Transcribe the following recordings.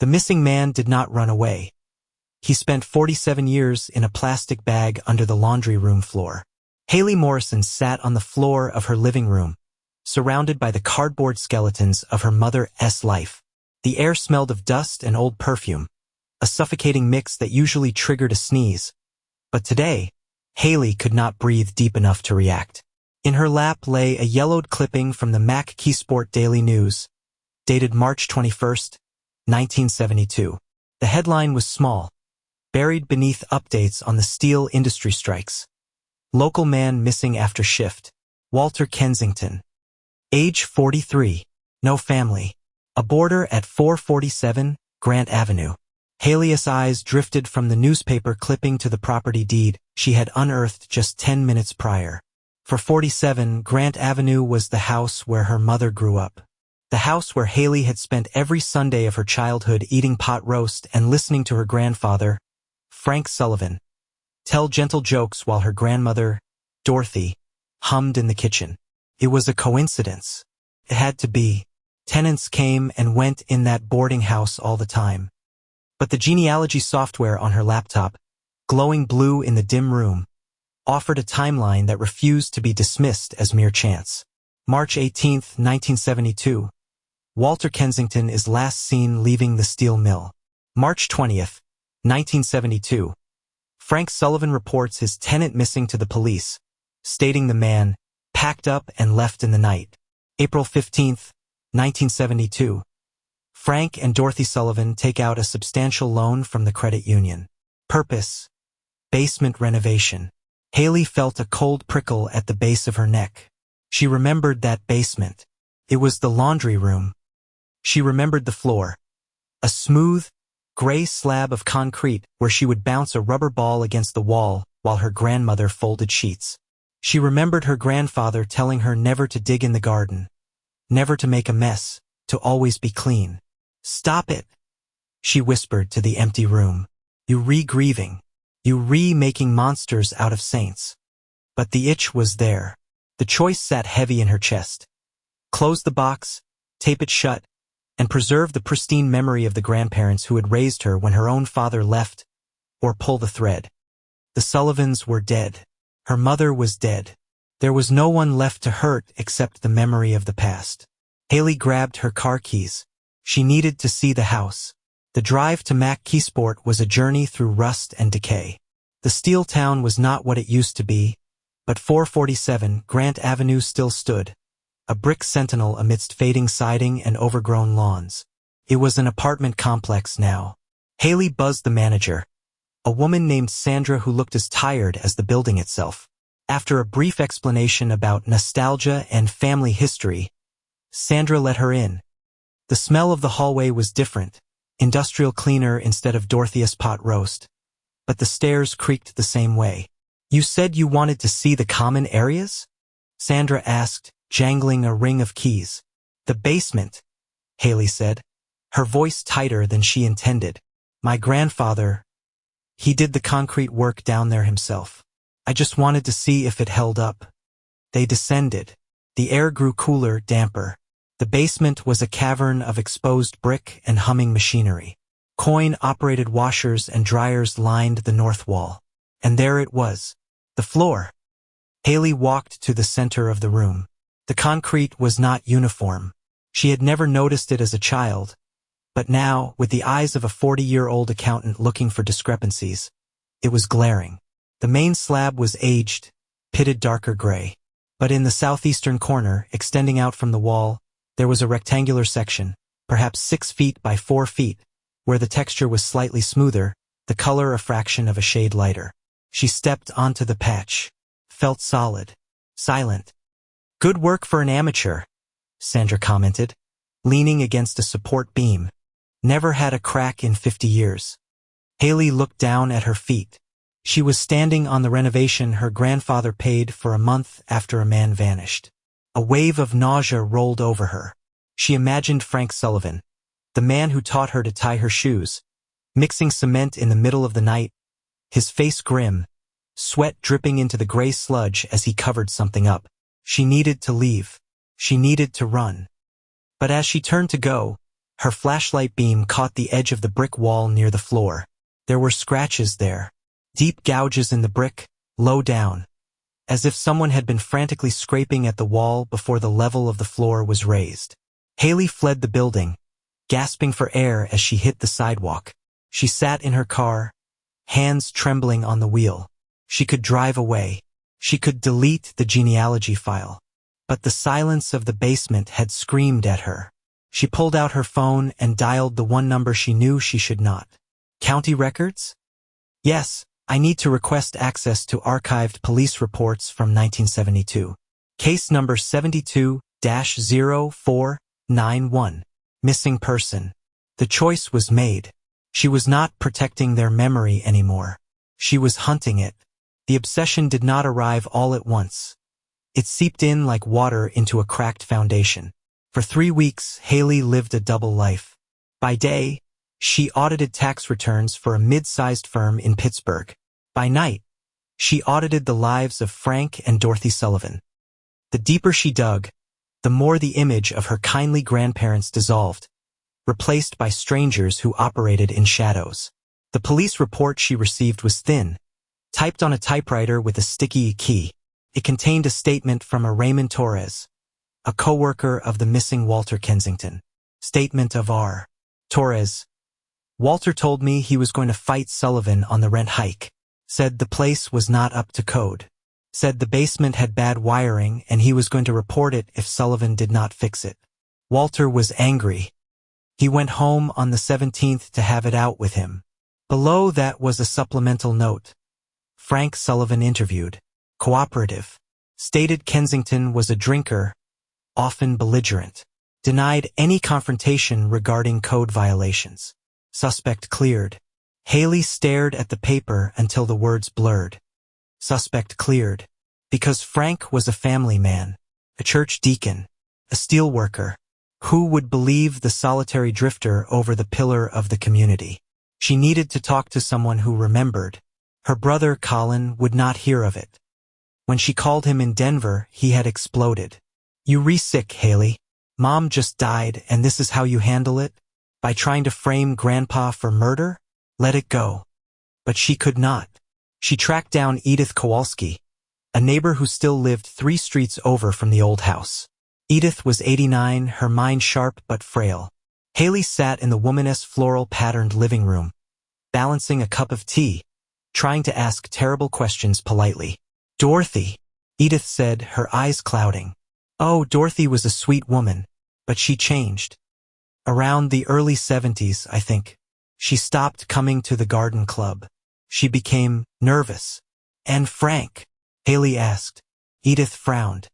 The missing man did not run away. He spent 47 years in a plastic bag under the laundry room floor. Haley Morrison sat on the floor of her living room, surrounded by the cardboard skeletons of her mother's life. The air smelled of dust and old perfume, a suffocating mix that usually triggered a sneeze. But today, Haley could not breathe deep enough to react. In her lap lay a yellowed clipping from the McKeesport Daily News, dated March 21, 1972. The headline was small, buried beneath updates on the steel industry strikes. Local man missing after shift. Walter Kensington. Age 43. No family. A boarder at 447 Grant Avenue. Haley's eyes drifted from the newspaper clipping to the property deed she had unearthed just 10 minutes prior. For 47 Grant Avenue was the house where her mother grew up. The house where Haley had spent every Sunday of her childhood eating pot roast and listening to her grandfather, Frank Sullivan, tell gentle jokes while her grandmother, Dorothy, hummed in the kitchen. It was a coincidence. It had to be. Tenants came and went in that boarding house all the time. But the genealogy software on her laptop, glowing blue in the dim room, offered a timeline that refused to be dismissed as mere chance. March 18, 1972. Walter Kensington is last seen leaving the steel mill. March 20, 1972. Frank Sullivan reports his tenant missing to the police, stating the man packed up and left in the night. April 15, 1972. Frank and Dorothy Sullivan take out a substantial loan from the credit union. Purpose: basement renovation. Haley felt a cold prickle at the base of her neck. She remembered that basement. It was the laundry room. She remembered the floor. A smooth, gray slab of concrete where she would bounce a rubber ball against the wall while her grandmother folded sheets. She remembered her grandfather telling her never to dig in the garden, never to make a mess, to always be clean. "Stop it," she whispered to the empty room. "You re-grieving. You re-making monsters out of saints." But the itch was there. The choice sat heavy in her chest. Close the box, tape it shut, and preserve the pristine memory of the grandparents who had raised her when her own father left, or pull the thread. The Sullivans were dead. Her mother was dead. There was no one left to hurt except the memory of the past. Haley grabbed her car keys. She needed to see the house. The drive to McKeesport was a journey through rust and decay. The steel town was not what it used to be, but 447 Grant Avenue still stood, a brick sentinel amidst fading siding and overgrown lawns. It was an apartment complex now. Haley buzzed the manager, a woman named Sandra who looked as tired as the building itself. After a brief explanation about nostalgia and family history, Sandra let her in. The smell of the hallway was different, industrial cleaner instead of Dorothy's pot roast, but the stairs creaked the same way. "You said you wanted to see the common areas?" Sandra asked, jangling a ring of keys. "The basement," Haley said, her voice tighter than she intended. "My grandfather, he did the concrete work down there himself. I just wanted to see if it held up." They descended. The air grew cooler, damper. The basement was a cavern of exposed brick and humming machinery. Coin-operated washers and dryers lined the north wall. And there it was, the floor. Haley walked to the center of the room. The concrete was not uniform. She had never noticed it as a child, but now, with the eyes of a 40-year-old accountant looking for discrepancies, it was glaring. The main slab was aged, pitted darker gray. But in the southeastern corner, extending out from the wall, there was a rectangular section, perhaps 6 feet by 4 feet, where the texture was slightly smoother, the color a fraction of a shade lighter. She stepped onto the patch. Felt solid. Silent. "Good work for an amateur," Sandra commented, leaning against a support beam. "Never had a crack in 50 years. Haley looked down at her feet. She was standing on the renovation her grandfather paid for a month after a man vanished. A wave of nausea rolled over her. She imagined Frank Sullivan, the man who taught her to tie her shoes, mixing cement in the middle of the night, his face grim, sweat dripping into the gray sludge as he covered something up. She needed to leave. She needed to run. But as she turned to go, Her flashlight beam caught the edge of the brick wall near the floor. There were scratches there. Deep gouges in the brick, low down, as if someone had been frantically scraping at the wall before the level of the floor was raised. Haley fled the building, gasping for air as she hit the sidewalk. She sat in her car, hands trembling on the wheel. She could drive away. She could delete the genealogy file. But the silence of the basement had screamed at her. She pulled out her phone and dialed the one number she knew she should not. County records? Yes, I need to request access to archived police reports from 1972. Case number 72-0491. Missing person. The choice was made. She was not protecting their memory anymore. She was hunting it. The obsession did not arrive all at once. It seeped in like water into a cracked foundation. For 3 weeks, Haley lived a double life. By day, she audited tax returns for a mid-sized firm in Pittsburgh. By night, she audited the lives of Frank and Dorothy Sullivan. The deeper she dug, the more the image of her kindly grandparents dissolved, replaced by strangers who operated in shadows. The police report she received was thin, typed on a typewriter with a sticky key. It contained a statement from a Raymond Torres, a co-worker of the missing Walter Kensington. Statement of R. Torres. Walter told me he was going to fight Sullivan on the rent hike. Said the place was not up to code. Said the basement had bad wiring and he was going to report it if Sullivan did not fix it. Walter was angry. He went home on the 17th to have it out with him. Below that was a supplemental note. Frank Sullivan interviewed. Cooperative. Stated Kensington was a drinker, often belligerent. Denied any confrontation regarding code violations. Suspect cleared. Haley stared at the paper until the words blurred. Suspect cleared. Because Frank was a family man, a church deacon, a steel worker. Who would believe the solitary drifter over the pillar of the community? She needed to talk to someone who remembered. Her brother Colin would not hear of it. When she called him in Denver, he had exploded. You re-sick, Haley. Mom just died and this is how you handle it? By trying to frame Grandpa for murder? Let it go. But she could not. She tracked down Edith Kowalski, a neighbor who still lived 3 streets over from the old house. Edith was 89, her mind sharp but frail. Haley sat in the womaness floral-patterned living room, balancing a cup of tea, trying to ask terrible questions politely. Dorothy, Edith said, her eyes clouding. Oh, Dorothy was a sweet woman, but she changed. Around the early 70s, I think. She stopped coming to the garden club. She became nervous. And Frank? Haley asked. Edith frowned.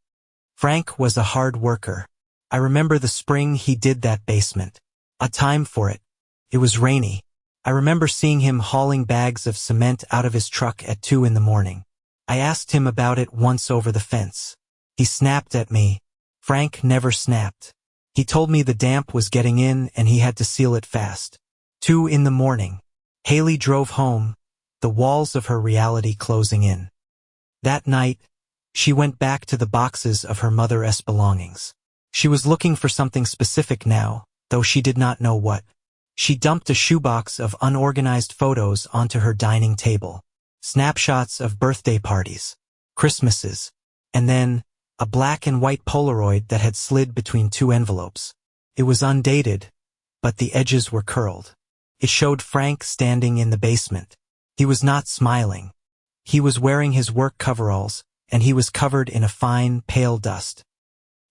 Frank was a hard worker. I remember the spring he did that basement. A time for it. It was rainy. I remember seeing him hauling bags of cement out of his truck at 2 in the morning. I asked him about it once over the fence. He snapped at me. Frank never snapped. He told me the damp was getting in and he had to seal it fast. 2 in the morning. Haley drove home, the walls of her reality closing in. That night, she went back to the boxes of her mother's belongings. She was looking for something specific now, though she did not know what. She dumped a shoebox of unorganized photos onto her dining table. Snapshots of birthday parties, Christmases, and then a black and white Polaroid that had slid between 2 envelopes. It was undated, but the edges were curled. It showed Frank standing in the basement. He was not smiling. He was wearing his work coveralls, and he was covered in a fine, pale dust.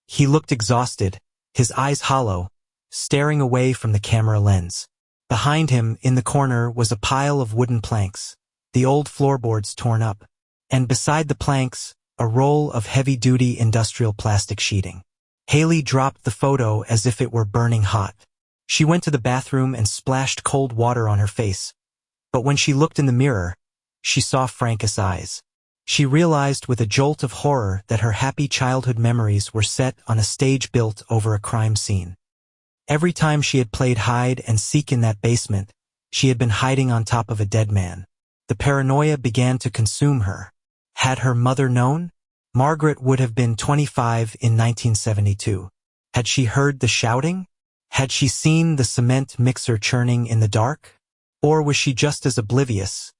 He looked exhausted, his eyes hollow, staring away from the camera lens. Behind him, in the corner, was a pile of wooden planks, the old floorboards torn up, and beside the planks, a roll of heavy-duty industrial plastic sheeting. Haley dropped the photo as if it were burning hot. She went to the bathroom and splashed cold water on her face, but when she looked in the mirror, she saw Frank's eyes. She realized with a jolt of horror that her happy childhood memories were set on a stage built over a crime scene. Every time she had played hide and seek in that basement, she had been hiding on top of a dead man. The paranoia began to consume her. Had her mother known? Margaret would have been 25 in 1972. Had she heard the shouting? Had she seen the cement mixer churning in the dark? Or was she just as oblivious,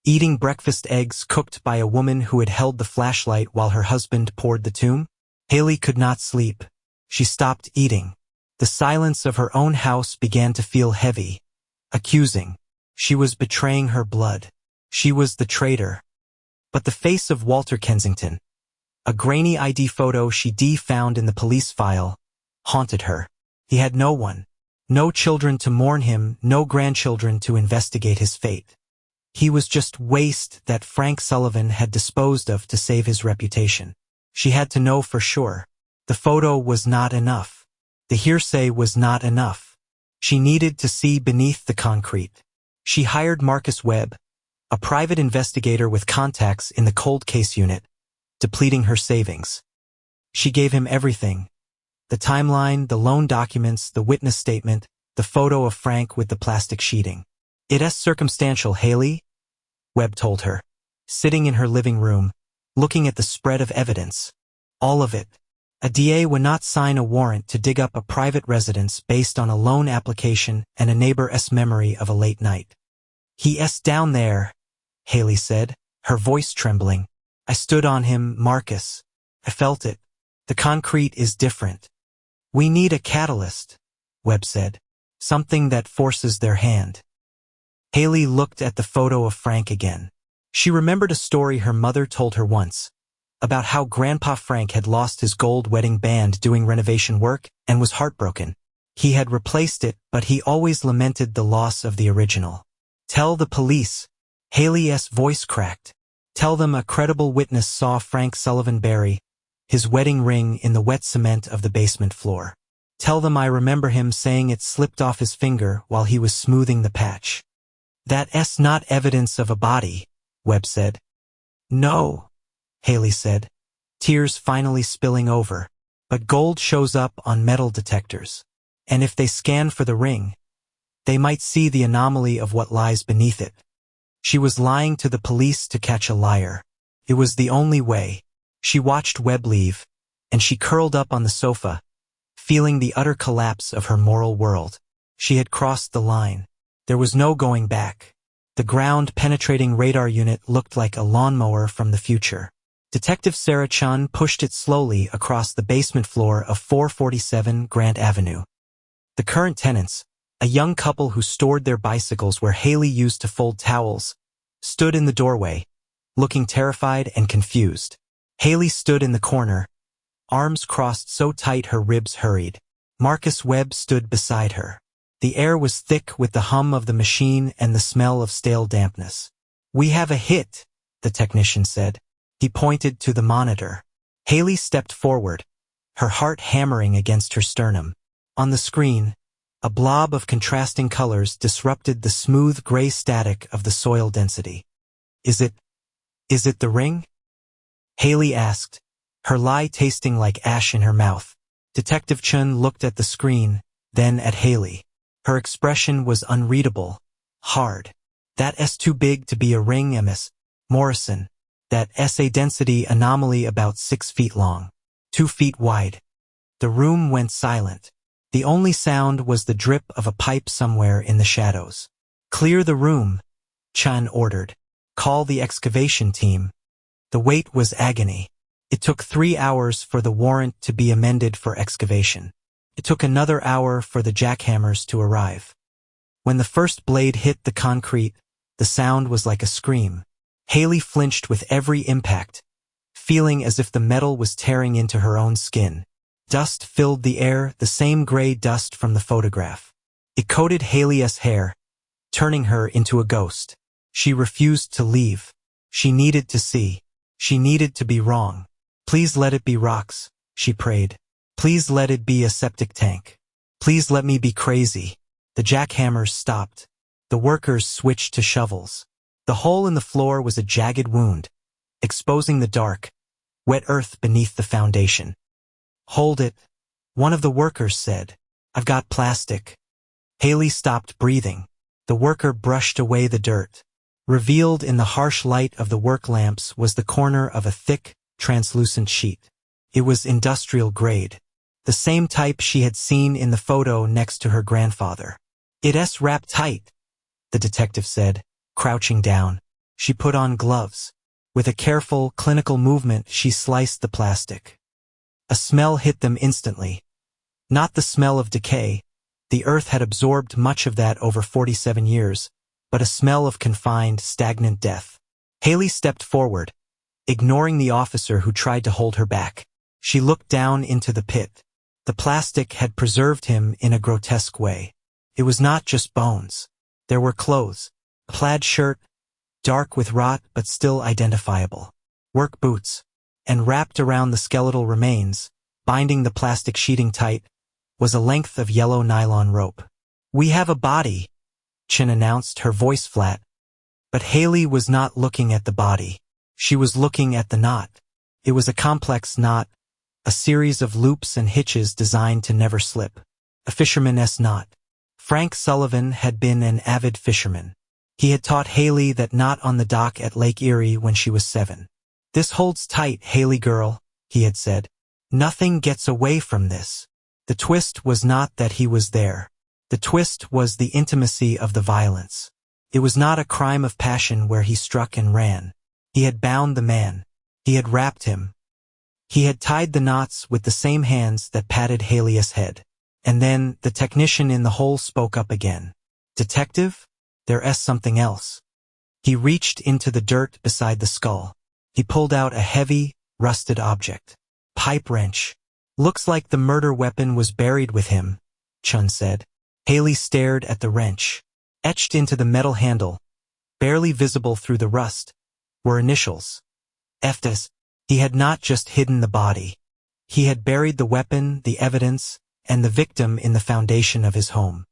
eating breakfast eggs cooked by a woman who had held the flashlight while her husband poured the tomb? Haley could not sleep. She stopped eating. The silence of her own house began to feel heavy, accusing. She was betraying her blood. She was the traitor. But the face of Walter Kensington, a grainy ID photo she found in the police file, haunted her. He had no one. No children to mourn him, no grandchildren to investigate his fate. He was just waste that Frank Sullivan had disposed of to save his reputation. She had to know for sure. The photo was not enough. The hearsay was not enough. She needed to see beneath the concrete. She hired Marcus Webb, a private investigator with contacts in the cold case unit, depleting her savings. She gave him everything. The timeline, the loan documents, the witness statement, the photo of Frank with the plastic sheeting. "It's circumstantial, Haley," Webb told her, sitting in her living room, looking at the spread of evidence. All of it. A DA would not sign a warrant to dig up a private residence based on a loan application and a neighbor's memory of a late night. "He's down there," Haley said, her voice trembling. "I stood on him, Marcus. I felt it. The concrete is different. We need a catalyst," Webb said. "Something that forces their hand." Haley looked at the photo of Frank again. She remembered a story her mother told her once, about how Grandpa Frank had lost his gold wedding band doing renovation work and was heartbroken. He had replaced it, but he always lamented the loss of the original. "Tell the police," Haley's voice cracked. "Tell them a credible witness saw Frank Sullivan bury his wedding ring in the wet cement of the basement floor. Tell them I remember him saying it slipped off his finger while he was smoothing the patch." "That's not evidence of a body," Webb said. "No," Haley said, tears finally spilling over. "But gold shows up on metal detectors. And if they scan for the ring, they might see the anomaly of what lies beneath it." She was lying to the police to catch a liar. It was the only way. She watched Webb leave, and she curled up on the sofa, feeling the utter collapse of her moral world. She had crossed the line. There was no going back. The ground-penetrating radar unit looked like a lawnmower from the future. Detective Sarah Chun pushed it slowly across the basement floor of 447 Grant Avenue. The current tenants, a young couple who stored their bicycles where Haley used to fold towels, stood in the doorway, looking terrified and confused. Haley stood in the corner, arms crossed so tight her ribs hurried. Marcus Webb stood beside her. The air was thick with the hum of the machine and the smell of stale dampness. "We have a hit," the technician said. He pointed to the monitor. Haley stepped forward, her heart hammering against her sternum. On the screen, a blob of contrasting colors disrupted the smooth gray static of the soil density. Is it the ring?" Haley asked, her lie tasting like ash in her mouth. Detective Chun looked at the screen, then at Haley. Her expression was unreadable, hard. "That's too big to be a ring, Miss Morrison. That's a density anomaly about 6 feet long, 2 feet wide." The room went silent. The only sound was the drip of a pipe somewhere in the shadows. "Clear the room," Chun ordered. "Call the excavation team." The wait was agony. It took 3 hours for the warrant to be amended for excavation. It took another hour for the jackhammers to arrive. When the first blade hit the concrete, the sound was like a scream. Haley flinched with every impact, feeling as if the metal was tearing into her own skin. Dust filled the air, the same gray dust from the photograph. It coated Haley's hair, turning her into a ghost. She refused to leave. She needed to see. She needed to be wrong. "Please let it be rocks," she prayed. "Please let it be a septic tank. Please let me be crazy." The jackhammers stopped. The workers switched to shovels. The hole in the floor was a jagged wound, exposing the dark, wet earth beneath the foundation. "Hold it," one of the workers said. "I've got plastic." Haley stopped breathing. The worker brushed away the dirt. Revealed in the harsh light of the work lamps was the corner of a thick, translucent sheet. It was industrial grade. the same type she had seen in the photo next to her grandfather. "It's wrapped tight," the detective said, crouching down. She put on gloves. With a careful, clinical movement, she sliced the plastic. A smell hit them instantly. Not the smell of decay. The earth had absorbed much of that over 47 years, but a smell of confined, stagnant death. Haley stepped forward, ignoring the officer who tried to hold her back. She looked down into the pit. The plastic had preserved him in a grotesque way. It was not just bones. There were clothes, a plaid shirt, dark with rot but still identifiable, work boots, and wrapped around the skeletal remains, binding the plastic sheeting tight, was a length of yellow nylon rope. "We have a body," Chin announced, her voice flat. But Haley was not looking at the body. She was looking at the knot. It was a complex knot, a series of loops and hitches designed to never slip. A fisherman's knot. Frank Sullivan had been an avid fisherman. He had taught Haley that knot on the dock at Lake Erie when she was 7. "This holds tight, Haley girl," he had said. "Nothing gets away from this." The twist was not that he was there. The twist was the intimacy of the violence. It was not a crime of passion where he struck and ran. He had bound the man. He had wrapped him. He had tied the knots with the same hands that patted Haley's head. And then the technician in the hole spoke up again. "Detective, there's something else." He reached into the dirt beside the skull. He pulled out a heavy, rusted object. "Pipe wrench. Looks like the murder weapon was buried with him," Chun said. Haley stared at the wrench. Etched into the metal handle, barely visible through the rust, were initials. "FDS." He had not just hidden the body. He had buried the weapon, the evidence, and the victim in the foundation of his home.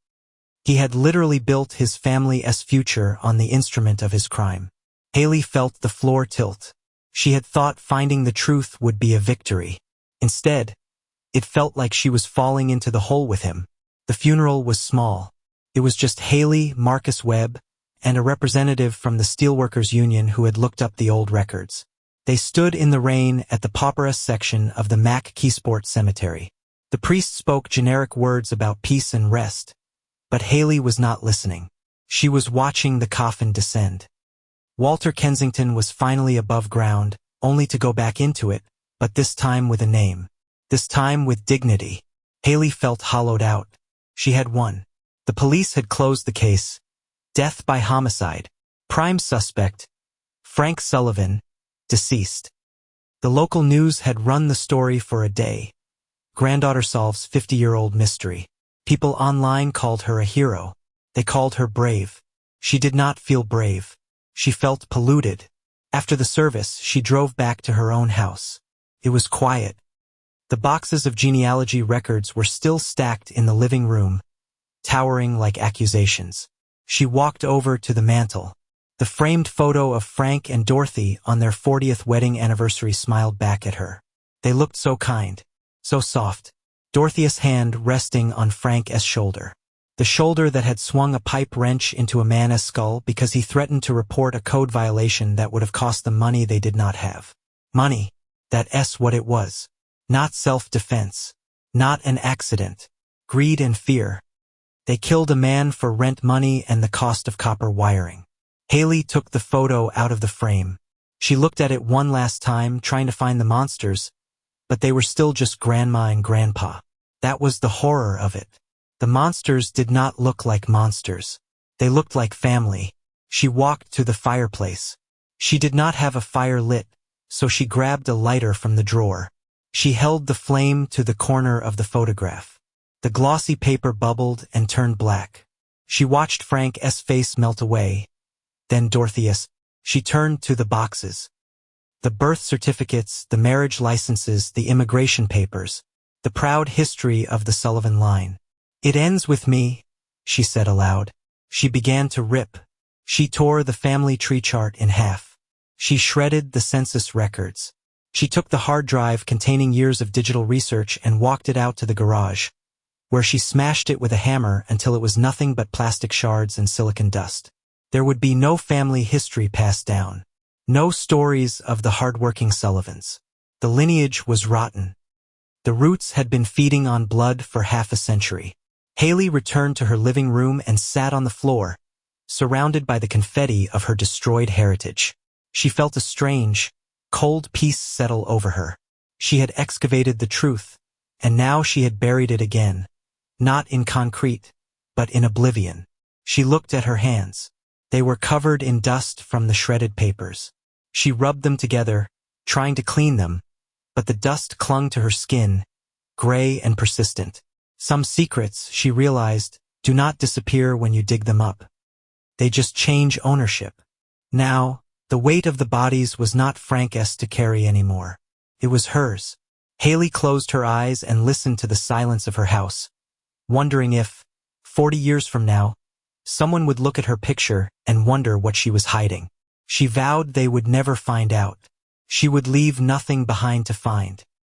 He had literally built his family's future on the instrument of his crime. Haley felt the floor tilt. She had thought finding the truth would be a victory. Instead, it felt like she was falling into the hole with him. The funeral was small. It was just Haley, Marcus Webb, and a representative from the Steelworkers Union who had looked up the old records. They stood in the rain at the pauperous section of the Mac Keysport Cemetery. The priest spoke generic words about peace and rest, but Haley was not listening. She was watching the coffin descend. Walter Kensington was finally above ground, only to go back into it, but this time with a name. This time with dignity. Haley felt hollowed out. She had won. The police had closed the case. Death by homicide. Prime suspect, Frank Sullivan, deceased. The local news had run the story for a day. Granddaughter solves 50-year-old mystery. People online called her a hero. They called her brave. She did not feel brave. She felt polluted. After the service, she drove back to her own house. It was quiet. The boxes of genealogy records were still stacked in the living room, towering like accusations. She walked over to the mantel. The framed photo of Frank and Dorothy on their 40th wedding anniversary smiled back at her. They looked so kind, so soft. Dorothy's hand resting on Frank's shoulder. The shoulder that had swung a pipe wrench into a man's skull because he threatened to report a code violation that would have cost them money they did not have. Money. That's what it was. Not self-defense. Not an accident. Greed and fear. They killed a man for rent money and the cost of copper wiring. Haley took the photo out of the frame. She looked at it one last time, trying to find the monsters, but they were still just Grandma and Grandpa. That was the horror of it. The monsters did not look like monsters. They looked like family. She walked to the fireplace. She did not have a fire lit, so she grabbed a lighter from the drawer. She held the flame to the corner of the photograph. The glossy paper bubbled and turned black. She watched Frank's face melt away. Then Dorothy's. She turned to the boxes. The birth certificates, the marriage licenses, the immigration papers, the proud history of the Sullivan line. "It ends with me," she said aloud. She began to rip. She tore the family tree chart in half. She shredded the census records. She took the hard drive containing years of digital research and walked it out to the garage, where she smashed it with a hammer until it was nothing but plastic shards and silicon dust. There would be no family history passed down. No stories of the hardworking Sullivans. The lineage was rotten. The roots had been feeding on blood for half a century. Haley returned to her living room and sat on the floor, surrounded by the confetti of her destroyed heritage. She felt a strange, cold peace settle over her. She had excavated the truth, and now she had buried it again, not in concrete, but in oblivion. She looked at her hands. They were covered in dust from the shredded papers. She rubbed them together, trying to clean them, but the dust clung to her skin, gray and persistent. Some secrets, she realized, do not disappear when you dig them up. They just change ownership. Now, the weight of the bodies was not Frank's to carry anymore. It was hers. Haley closed her eyes and listened to the silence of her house, wondering if, 40 years from now, someone would look at her picture and wonder what she was hiding. She vowed they would never find out. She would leave nothing behind to find.